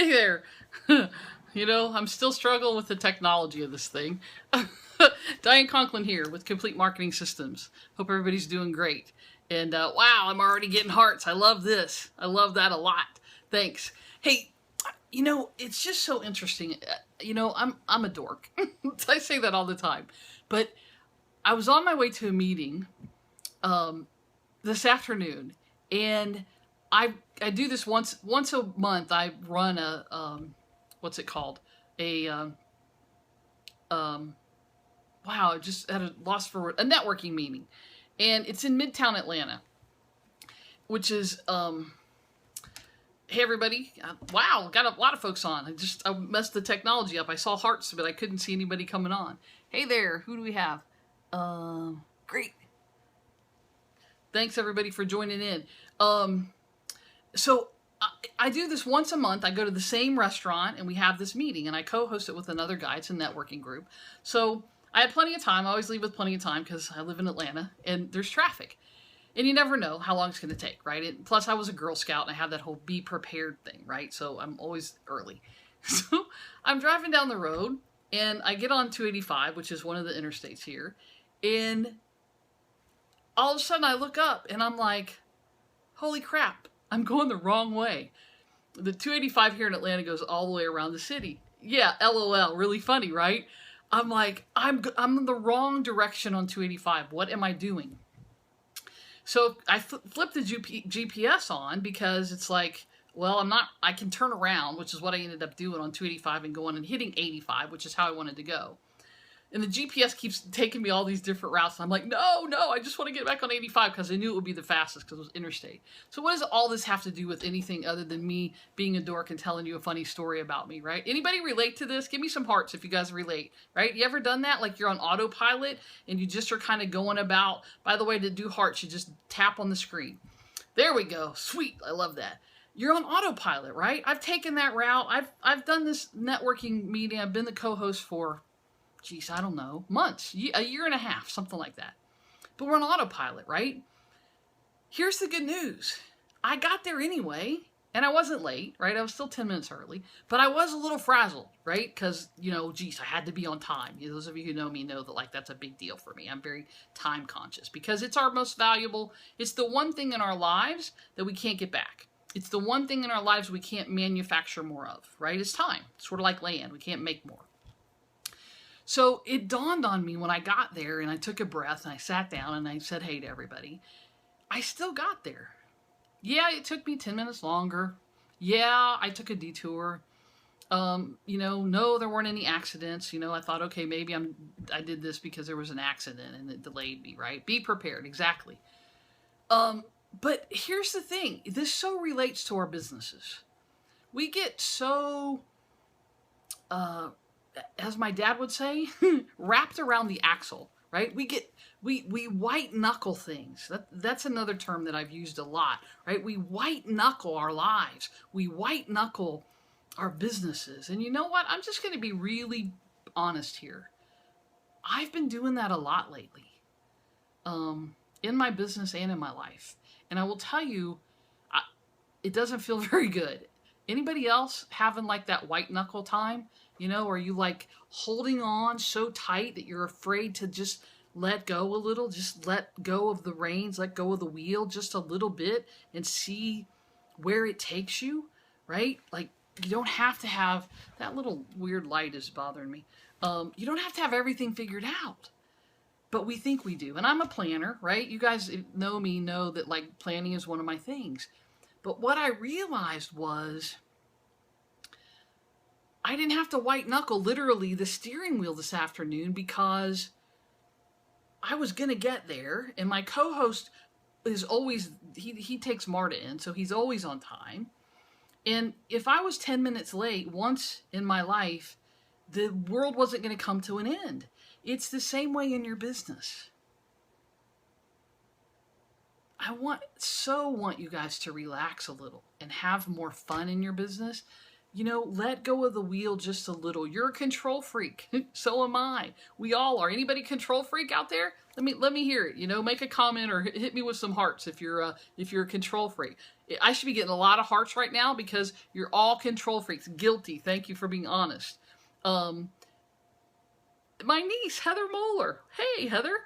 Hey there. I'm still struggling with the technology of this thing. Diane Conklin here with Complete Marketing Systems. Hope everybody's doing great. And wow, I'm already getting hearts. I love this. I love that a lot. Thanks. Hey, it's just so interesting. I'm a dork. I say that all the time. But I was on my way to a meeting um, this afternoon, and I do this once a month. I run a what's it called? A um, wow, I just had a loss for a networking meeting, and it's in Midtown Atlanta, which is hey everybody, wow, got a lot of folks on. I messed the technology up. I saw hearts, but I couldn't see anybody coming on. Hey there, who do we have? Great. Thanks everybody for joining in. So I do this once a month. I go to the same restaurant and we have this meeting, and I co-host it with another guy. It's a networking group. So I had plenty of time. I always leave with plenty of time because I live in Atlanta and there's traffic. And you never know how long it's going to take, right? Plus, I was a Girl Scout and I had that whole be prepared thing, right? So I'm always early. So I'm driving down the road and I get on 285, which is one of the interstates here. And all of a sudden I look up and I'm like, holy crap, I'm going the wrong way. The 285 here in Atlanta goes all the way around the city. Yeah, LOL, really funny, right? I'm like, I'm in the wrong direction on 285. What am I doing? So I flipped the GPS on because it's like, well, I can turn around, which is what I ended up doing on 285 and going and hitting 85, which is how I wanted to go. And the GPS keeps taking me all these different routes. And I'm like, no, I just want to get back on 85 because I knew it would be the fastest because it was interstate. So what does all this have to do with anything other than me being a dork and telling you a funny story about me, right? Anybody relate to this? Give me some hearts if you guys relate, right? You ever done that? Like you're on autopilot and you just are kind of going about, by the way, to do hearts, you just tap on the screen. There we go. Sweet. I love that. You're on autopilot, right? I've taken that route. I've done this networking meeting. I've been the co-host for I don't know, months, a year and a half, something like that. But we're on autopilot, right? Here's the good news. I got there anyway, and I wasn't late, right? I was still 10 minutes early, but I was a little frazzled, right? Because, I had to be on time. Those of you who know me know that, that's a big deal for me. I'm very time conscious because it's our most valuable. It's the one thing in our lives that we can't get back. It's the one thing in our lives we can't manufacture more of, right? It's time. It's sort of like land. We can't make more. So it dawned on me when I got there and I took a breath and I sat down and I said hey to everybody. I still got there. Yeah, it took me 10 minutes longer. Yeah, I took a detour. No, there weren't any accidents. I thought, okay, maybe I did this because there was an accident and it delayed me, right? Be prepared, exactly. But here's the thing. This so relates to our businesses. We get so... as my dad would say, wrapped around the axle, right? We white knuckle things. That's another term that I've used a lot, right? We white knuckle our lives. We white knuckle our businesses. And you know what? I'm just going to be really honest here. I've been doing that a lot lately, in my business and in my life. And I will tell you, it doesn't feel very good. Anybody else having that white knuckle time? Are you holding on so tight that you're afraid to just let go a little, just let go of the reins, let go of the wheel just a little bit and see where it takes you, right? You don't have to have, that little weird light is bothering me. You don't have to have everything figured out, but we think we do. And I'm a planner, right? You guys know me, know that planning is one of my things. But what I realized was, I didn't have to white knuckle literally the steering wheel this afternoon because I was going to get there. And my co-host is always, he takes Marta in, so he's always on time. And if I was 10 minutes late once in my life, the world wasn't going to come to an end. It's the same way in your business. I want you guys to relax a little and have more fun in your business. let go of the wheel just a little. You're a control freak. So am I. We all are. Anybody control freak out there? Let me hear it. Make a comment or hit me with some hearts if you're a control freak. I should be getting a lot of hearts right now because you're all control freaks. Guilty. Thank you for being honest. My niece, Heather Moeller. Hey, Heather.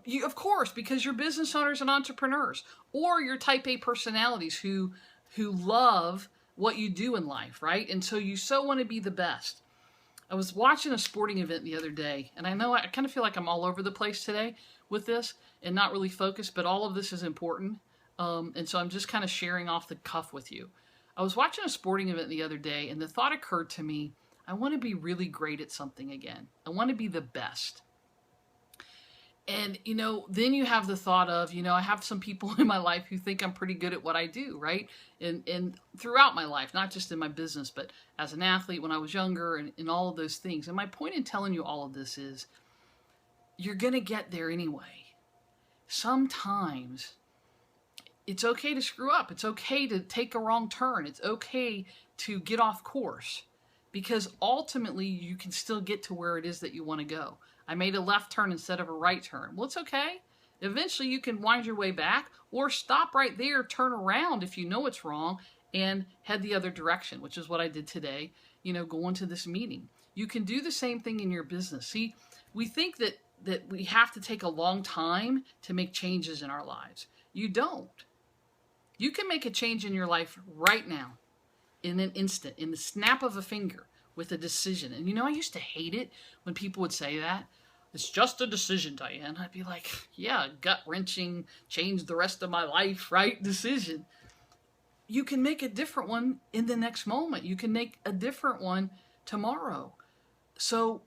You, of course, because you're business owners and entrepreneurs, or you're type A personalities who love what you do in life, right? And so you so want to be the best. I was watching a sporting event the other day, and I know I kind of feel like I'm all over the place today with this and not really focused, but all of this is important. And so I'm just kind of sharing off the cuff with you. I was watching a sporting event the other day, and the thought occurred to me, I want to be really great at something again. I want to be the best. And, then you have the thought of, I have some people in my life who think I'm pretty good at what I do, right? And throughout my life, not just in my business, but as an athlete when I was younger and all of those things. And my point in telling you all of this is you're going to get there anyway. Sometimes it's okay to screw up. It's okay to take a wrong turn. It's okay to get off course because ultimately you can still get to where it is that you want to go. I made a left turn instead of a right turn. Well, it's okay. Eventually you can wind your way back or stop right there, turn around if you know it's wrong and head the other direction, which is what I did today, going to this meeting. You can do the same thing in your business. See, we think that we have to take a long time to make changes in our lives. You don't. You can make a change in your life right now, in an instant, in the snap of a finger, with a decision. And I used to hate it when people would say that. It's just a decision, Diane. I'd be like, yeah, gut-wrenching, change the rest of my life, right? Decision. You can make a different one in the next moment. You can make a different one tomorrow. So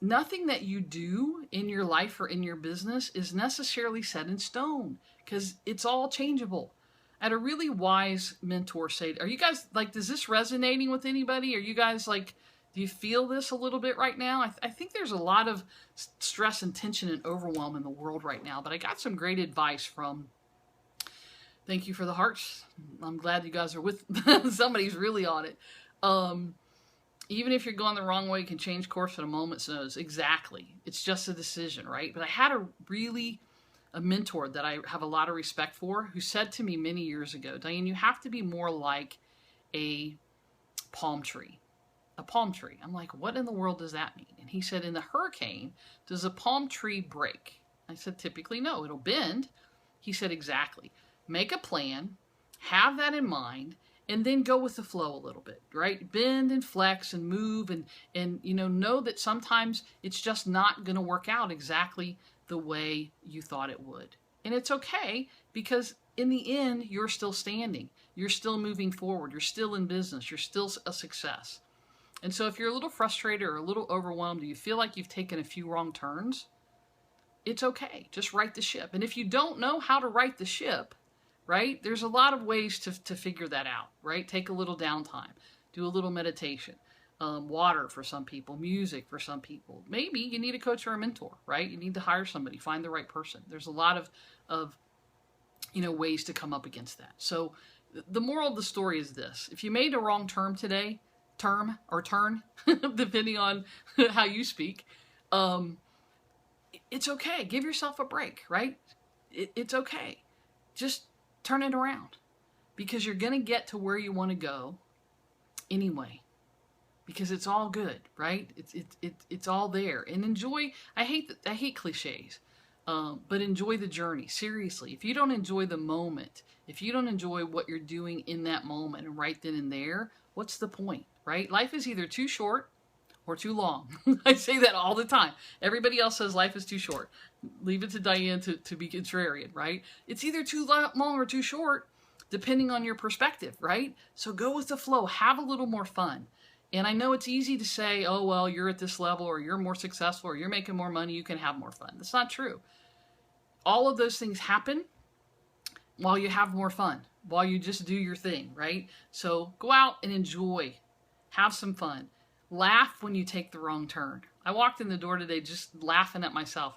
nothing that you do in your life or in your business is necessarily set in stone because it's all changeable. I had a really wise mentor say, are you guys, is this resonating with anybody? Are you guys, do you feel this a little bit right now? I think there's a lot of stress and tension and overwhelm in the world right now, but I got some great advice from, thank you for the hearts. I'm glad you guys are with, somebody's really on it. Even if you're going the wrong way, you can change course at a moment's notice. Exactly. It's just a decision, right? But I had a mentor that I have a lot of respect for who said to me many years ago, Diane, you have to be more like a palm tree. A palm tree. I'm like, what in the world does that mean? And he said, in the hurricane, does a palm tree break? I said, typically no, it'll bend. He said, exactly. Make a plan, have that in mind, and then go with the flow a little bit, right? Bend and flex and move and know that sometimes it's just not going to work out exactly the way you thought it would. And it's okay because in the end, you're still standing. You're still moving forward. You're still in business. You're still a success. And so if you're a little frustrated or a little overwhelmed, or you feel like you've taken a few wrong turns, it's okay. Just right the ship. And if you don't know how to right the ship, right, there's a lot of ways to figure that out, right? Take a little downtime. Do a little meditation. Water for some people, music for some people. Maybe you need a coach or a mentor, right? You need to hire somebody, find the right person. There's a lot of ways to come up against that. So the moral of the story is this. If you made a wrong turn, depending on how you speak, it's okay. Give yourself a break, right? It's okay. Just turn it around because you're going to get to where you want to go anyway. Because it's all good, right? It's all there. And enjoy, I hate cliches, but enjoy the journey. Seriously, if you don't enjoy the moment, if you don't enjoy what you're doing in that moment and right then and there, what's the point, right? Life is either too short or too long. I say that all the time. Everybody else says life is too short. Leave it to Diane to be contrarian, right? It's either too long or too short, depending on your perspective, right? So go with the flow. Have a little more fun. And I know it's easy to say, oh, well, you're at this level or you're more successful or you're making more money, you can have more fun. That's not true. All of those things happen while you have more fun, while you just do your thing, right? So go out and enjoy. Have some fun. Laugh when you take the wrong turn. I walked in the door today just laughing at myself.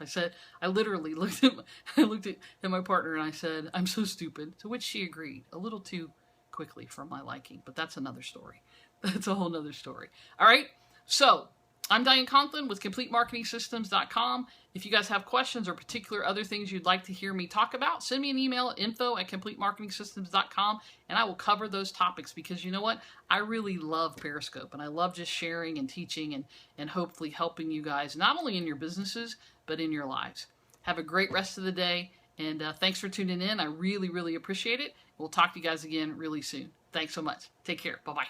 I literally looked at my partner and I said, I'm so stupid. To which she agreed, a little too quickly for my liking, but that's another story. That's a whole nother story. All right. So I'm Diane Conklin with CompleteMarketingSystems.com. If you guys have questions or particular other things you'd like to hear me talk about, send me an email at info@CompleteMarketingSystems.com, and I will cover those topics, because you know what? I really love Periscope, and I love just sharing and teaching and hopefully helping you guys, not only in your businesses, but in your lives. Have a great rest of the day, and thanks for tuning in. I really, really appreciate it. We'll talk to you guys again really soon. Thanks so much. Take care. Bye-bye.